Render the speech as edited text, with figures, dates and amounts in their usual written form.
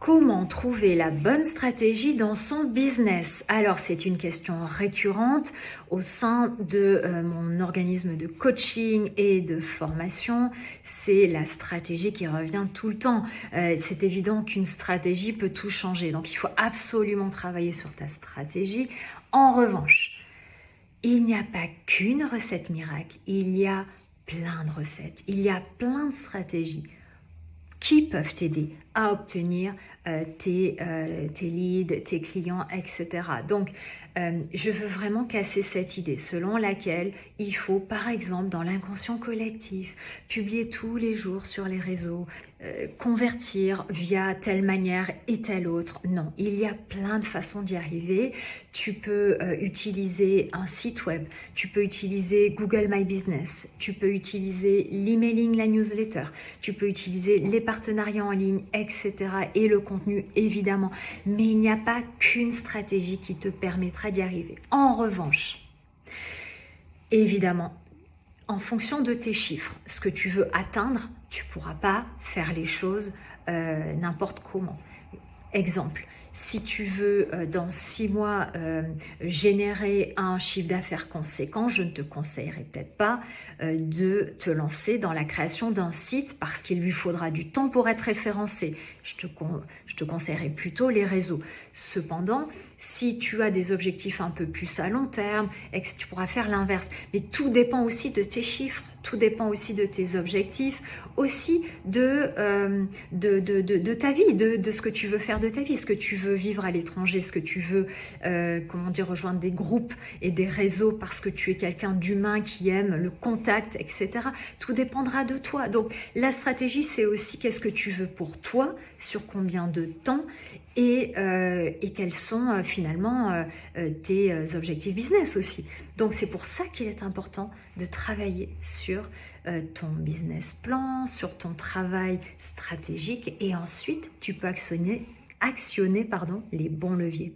Comment trouver la bonne stratégie dans son business? Alors, c'est une question récurrente au sein de mon organisme de coaching et de formation. C'est la stratégie qui revient tout le temps. C'est évident qu'une stratégie peut tout changer. Donc, il faut absolument travailler sur ta stratégie. En revanche, il n'y a pas qu'une recette miracle. Il y a plein de recettes. Il y a plein de stratégies qui peuvent t'aider à obtenir tes leads, tes clients, etc. Donc, je veux vraiment casser cette idée selon laquelle il faut, par exemple, dans l'inconscient collectif, publier tous les jours sur les réseaux, convertir via telle manière et telle autre. Non, il y a plein de façons d'y arriver. Tu peux utiliser un site web, tu peux utiliser Google My Business, tu peux utiliser l'emailing, la newsletter, tu peux utiliser les partenariats en ligne, etc. et le contenu, évidemment. Mais il n'y a pas qu'une stratégie qui te permettra d'y arriver. En revanche, évidemment, en fonction de tes chiffres, ce que tu veux atteindre, tu ne pourras pas faire les choses n'importe comment. Exemple, si tu veux dans 6 mois générer un chiffre d'affaires conséquent, je ne te conseillerais peut-être pas de te lancer dans la création d'un site parce qu'il lui faudra du temps pour être référencé. Je te conseillerais plutôt les réseaux. Cependant, si tu as des objectifs un peu plus à long terme, tu pourras faire l'inverse. Mais tout dépend aussi de tes chiffres, tout dépend aussi de tes objectifs, aussi de ta vie, de ce que tu veux faire de ta vie. Est-ce que tu veux vivre à l'étranger? Est-ce que tu veux rejoindre des groupes et des réseaux parce que tu es quelqu'un d'humain qui aime le contact, etc. Tout dépendra de toi. Donc la stratégie, c'est aussi qu'est-ce que tu veux pour toi, sur combien de temps et quels sont finalement tes objectifs business aussi. Donc c'est pour ça qu'il est important de travailler sur ton business plan, sur ton travail stratégique et ensuite tu peux actionner les bons leviers.